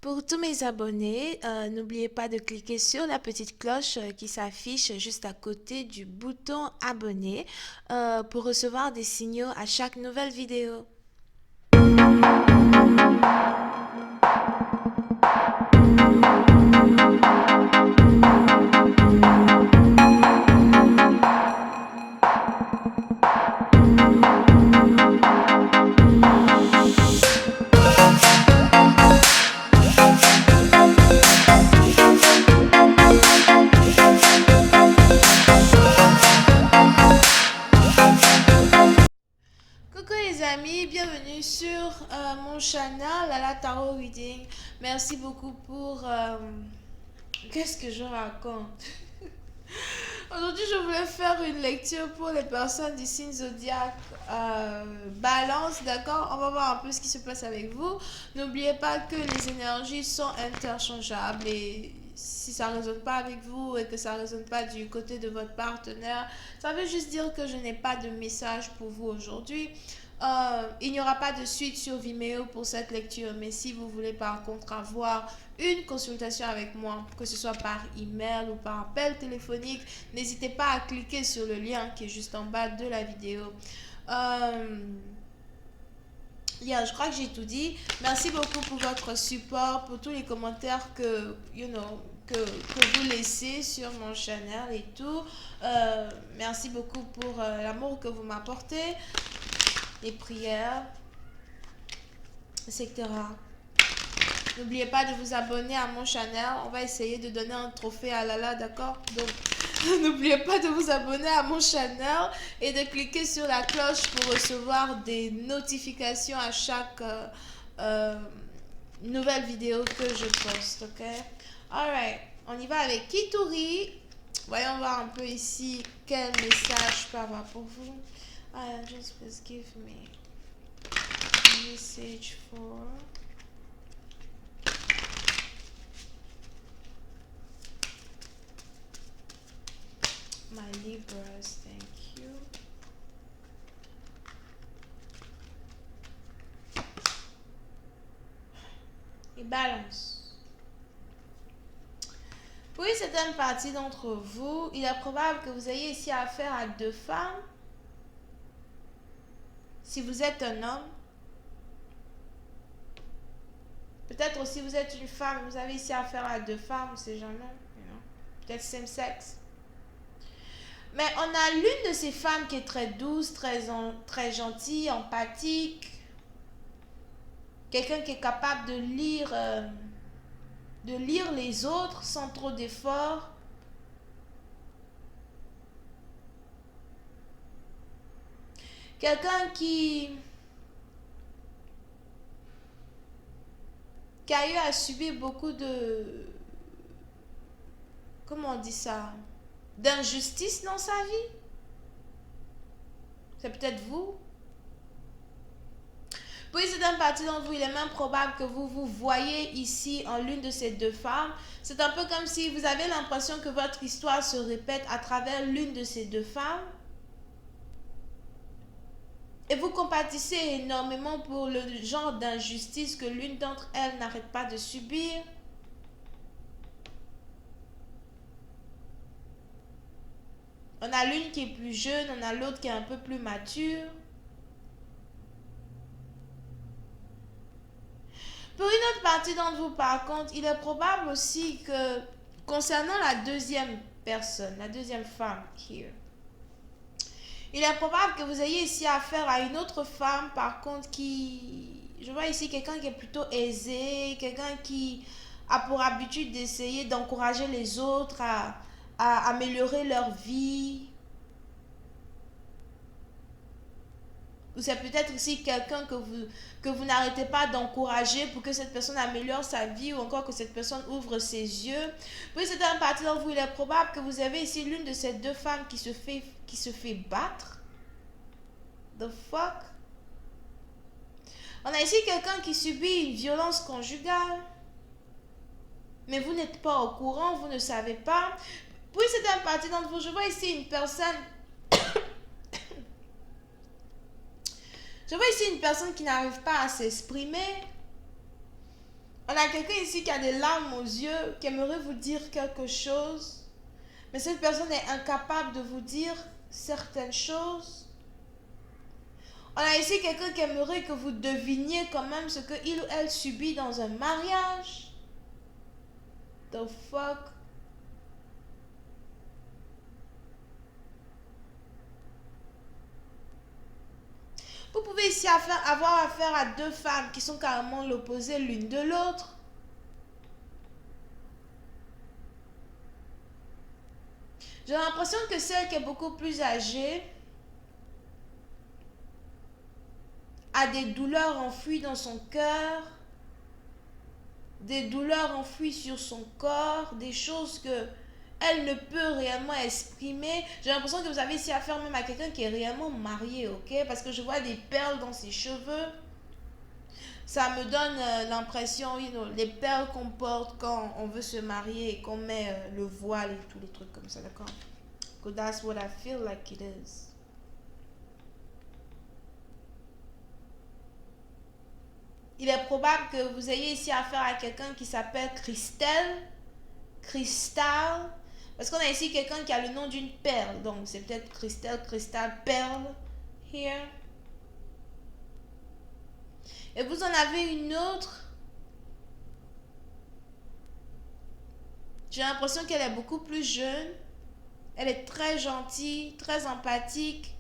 Pour tous mes abonnés, n'oubliez pas de cliquer sur la petite cloche qui s'affiche juste à côté du bouton abonner pour recevoir des signaux à chaque nouvelle vidéo. Coucou les amis, bienvenue sur mon channel Lala Tarot Reading. Merci beaucoup pour... Qu'est-ce que je raconte? Aujourd'hui, je voulais faire une lecture pour les personnes du signe zodiaque Balance, d'accord? On va voir un peu ce qui se passe avec vous. N'oubliez pas que les énergies sont interchangeables et si ça ne résonne pas avec vous et que ça ne résonne pas du côté de votre partenaire, ça veut juste dire que je n'ai pas de message pour vous aujourd'hui. Il n'y aura pas de suite sur Vimeo pour cette lecture, mais si vous voulez par contre avoir une consultation avec moi, que ce soit par email ou par appel téléphonique, n'hésitez pas à cliquer sur le lien qui est juste en bas de la vidéo. Je crois que j'ai tout dit. Merci beaucoup pour votre support, pour tous les commentaires que vous laissez sur mon channel et tout. Merci beaucoup pour l'amour que vous m'apportez, les prières, etc. N'oubliez pas de vous abonner à mon channel. On va essayer de donner un trophée à Lala, d'accord? Donc, n'oubliez pas de vous abonner à mon channel et de cliquer sur la cloche pour recevoir des notifications à chaque nouvelle vidéo que je poste, ok? Alright, on y va avec Kituri. Voyons voir un peu ici quel message je peux avoir pour vous. Just please give me a message for... my Libras, thank you. Et Balance. Pour une certaine partie d'entre vous, il est probable que vous ayez ici affaire à deux femmes. Si vous êtes un homme, peut-être aussi vous êtes une femme, vous avez ici affaire à deux femmes, on ne sait jamais, peut-être same sexe. Mais on a l'une de ces femmes qui est très douce, très gentille, empathique. Quelqu'un qui est capable de lire les autres sans trop d'efforts. Quelqu'un qui a eu à subir beaucoup de... Comment on dit ça? D'injustice dans sa vie. C'est peut-être vous. Pour une certaine partie d'entre vous, il est même probable que vous vous voyez ici en l'une de ces deux femmes. C'est un peu comme si vous avez l'impression que votre histoire se répète à travers l'une de ces deux femmes. Et vous compatissez énormément pour le genre d'injustice que l'une d'entre elles n'arrête pas de subir. On a l'une qui est plus jeune, on a l'autre qui est un peu plus mature. Pour une autre partie d'entre vous, par contre, il est probable aussi que, concernant la deuxième personne, la deuxième femme, here, il est probable que vous ayez ici affaire à une autre femme, par contre, je vois ici quelqu'un qui est plutôt aisé, quelqu'un qui a pour habitude d'essayer d'encourager les autres à améliorer leur vie. Ou c'est peut-être aussi quelqu'un que vous n'arrêtez pas d'encourager pour que cette personne améliore sa vie ou encore que cette personne ouvre ses yeux. Puis c'est un parti d'entre vous, il est probable que vous avez ici l'une de ces deux femmes qui se fait battre. The fuck? On a ici quelqu'un qui subit une violence conjugale. Mais vous n'êtes pas au courant, vous ne savez pas. Puis c'est un parti d'entre vous, je vois ici une personne... Je vois ici une personne qui n'arrive pas à s'exprimer. On a quelqu'un ici qui a des larmes aux yeux, qui aimerait vous dire quelque chose, mais cette personne est incapable de vous dire certaines choses. On a ici quelqu'un qui aimerait que vous deviniez quand même ce qu'il ou elle subit dans un mariage. The fuck? Vous pouvez ici avoir affaire à deux femmes qui sont carrément l'opposé l'une de l'autre. J'ai l'impression que celle qui est beaucoup plus âgée a des douleurs enfouies dans son cœur, des douleurs enfouies sur son corps, des choses que elle ne peut réellement exprimer. J'ai l'impression que vous avez ici affaire même à quelqu'un qui est réellement marié, ok? Parce que je vois des perles dans ses cheveux. Ça me donne l'impression, les perles qu'on porte quand on veut se marier et qu'on met le voile et tous les trucs comme ça, d'accord? So that's what I feel like it is. Il est probable que vous ayez ici affaire à quelqu'un qui s'appelle Christelle, Cristal, parce qu'on a ici quelqu'un qui a le nom d'une perle, donc c'est peut-être Christelle, Cristal, perle, here. Et vous en avez une autre. J'ai l'impression qu'elle est beaucoup plus jeune. Elle est très gentille, très empathique.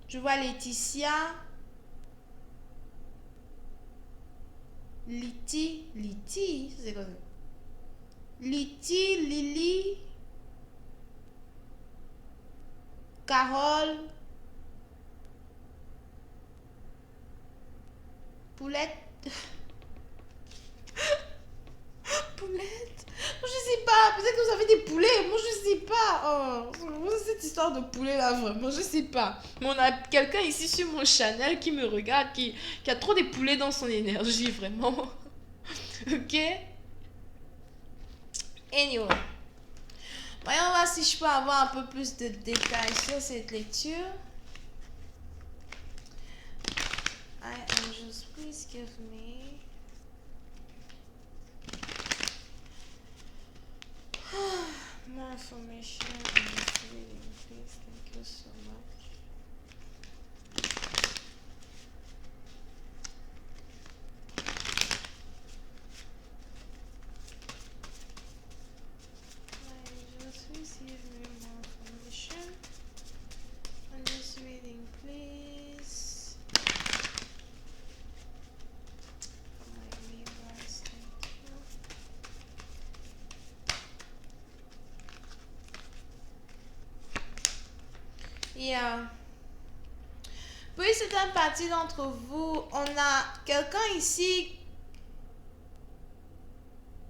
Je vois Laetitia. Liti, c'est quoi ça? Liti, Lily, Carole, Poulette. Poulette? Je sais pas, peut-être que vous avez des poulets, moi je sais pas. Oh, cette histoire de poulet là, vraiment, je sais pas. Mais on a quelqu'un ici sur mon channel qui me regarde, qui a trop des poulets dans son énergie, vraiment. Ok? Anyway. Voyons voir si je peux avoir un peu plus de détails sur cette lecture. Angels, please give me. More information on this reading, please. Thank you so much. Angels, please give me more information on this reading, please. For my viewers, thank you. Yeah. Puis c'est un parti d'entre vous. On a quelqu'un ici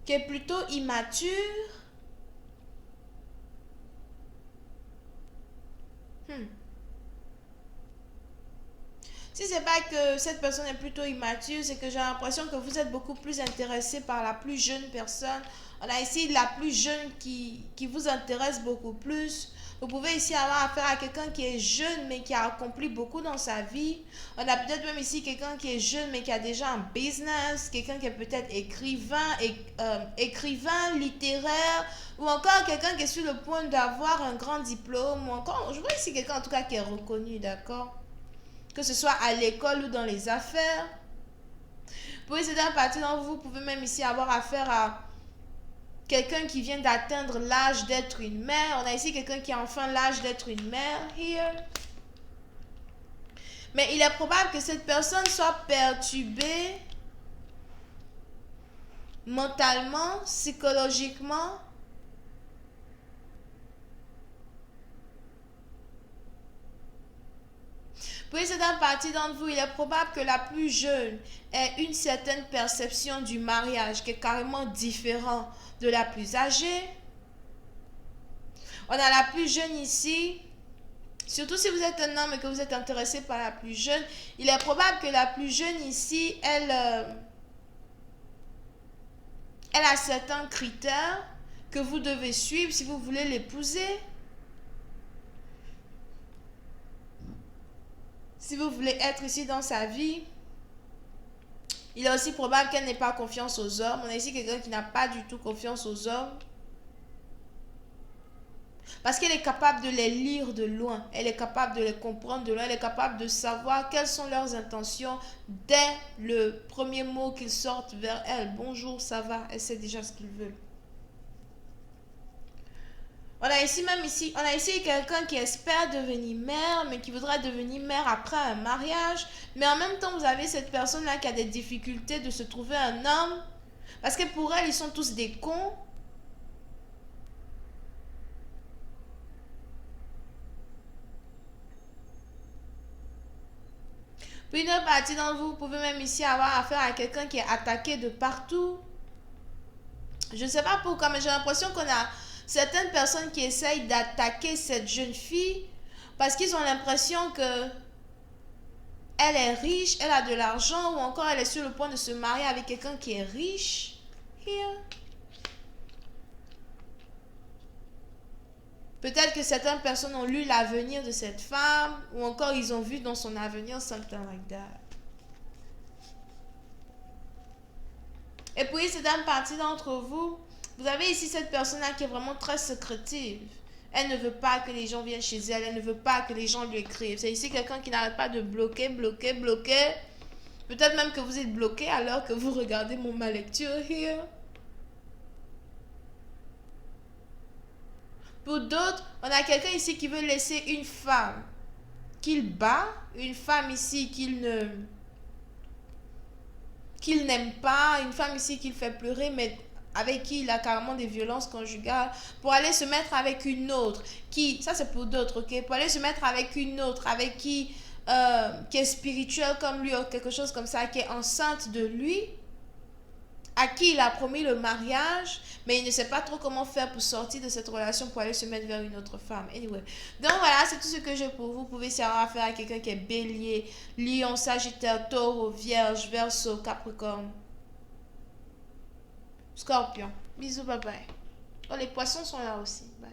qui est plutôt immature. Si c'est pas que cette personne est plutôt immature, c'est que j'ai l'impression que vous êtes beaucoup plus intéressé par la plus jeune personne. On a ici la plus jeune qui vous intéresse beaucoup plus. Vous pouvez ici avoir affaire à quelqu'un qui est jeune mais qui a accompli beaucoup dans sa vie. On a peut-être même ici quelqu'un qui est jeune mais qui a déjà un business, quelqu'un qui est peut-être écrivain, littéraire, ou encore quelqu'un qui est sur le point d'avoir un grand diplôme, ou encore, je vois ici quelqu'un en tout cas qui est reconnu, d'accord? Que ce soit à l'école ou dans les affaires. Pour essayer d'un parti d'entre vous, vous pouvez même ici avoir affaire à quelqu'un qui vient d'atteindre l'âge d'être une mère. On a ici quelqu'un qui a enfin l'âge d'être une mère. Here. Mais il est probable que cette personne soit perturbée mentalement, psychologiquement. Pour essayer d'un parti d'entre vous, il est probable que la plus jeune ait une certaine perception du mariage qui est carrément différente de la plus âgée. On a la plus jeune ici. Surtout si vous êtes un homme et que vous êtes intéressé par la plus jeune, il est probable que la plus jeune ici, elle a certains critères que vous devez suivre si vous voulez l'épouser. Si vous voulez être ici dans sa vie. Il est aussi probable qu'elle n'ait pas confiance aux hommes. On a ici quelqu'un qui n'a pas du tout confiance aux hommes. Parce qu'elle est capable de les lire de loin. Elle est capable de les comprendre de loin. Elle est capable de savoir quelles sont leurs intentions dès le premier mot qu'ils sortent vers elle. Bonjour, ça va. Elle sait déjà ce qu'ils veulent. On a ici quelqu'un qui espère devenir mère, mais qui voudrait devenir mère après un mariage. Mais en même temps, vous avez cette personne-là qui a des difficultés de se trouver un homme. Parce que pour elle, ils sont tous des cons. Puis une partie d'entre vous, vous pouvez même ici avoir affaire à quelqu'un qui est attaqué de partout. Je ne sais pas pourquoi, mais j'ai l'impression qu'on a certaines personnes qui essayent d'attaquer cette jeune fille parce qu'ils ont l'impression que elle est riche, elle a de l'argent ou encore elle est sur le point de se marier avec quelqu'un qui est riche. Here. Peut-être que certaines personnes ont lu l'avenir de cette femme ou encore ils ont vu dans son avenir something like that. Et puis, certaines parties d'entre vous, vous avez ici cette personne-là qui est vraiment très secrétive. Elle ne veut pas que les gens viennent chez elle. Elle ne veut pas que les gens lui écrivent. C'est ici quelqu'un qui n'arrête pas de bloquer. Peut-être même que vous êtes bloqué alors que vous regardez ma lecture here. Pour d'autres, on a quelqu'un ici qui veut laisser une femme qu'il bat. Une femme ici qu'il n'aime pas, une femme ici qu'il fait pleurer, mais avec qui il a carrément des violences conjugales, pour aller se mettre avec une autre, ça c'est pour d'autres, ok, pour aller se mettre avec une autre, avec qui est spirituelle comme lui, ou quelque chose comme ça, qui est enceinte de lui, à qui il a promis le mariage, mais il ne sait pas trop comment faire pour sortir de cette relation pour aller se mettre vers une autre femme. Anyway. Donc voilà, c'est tout ce que j'ai pour vous. Vous pouvez savoir affaire à quelqu'un qui est bélier, lion, sagittaire, taureau, vierge, verseau, capricorne, scorpion. Bisous, bye bye. Oh, les poissons sont là aussi. Bye.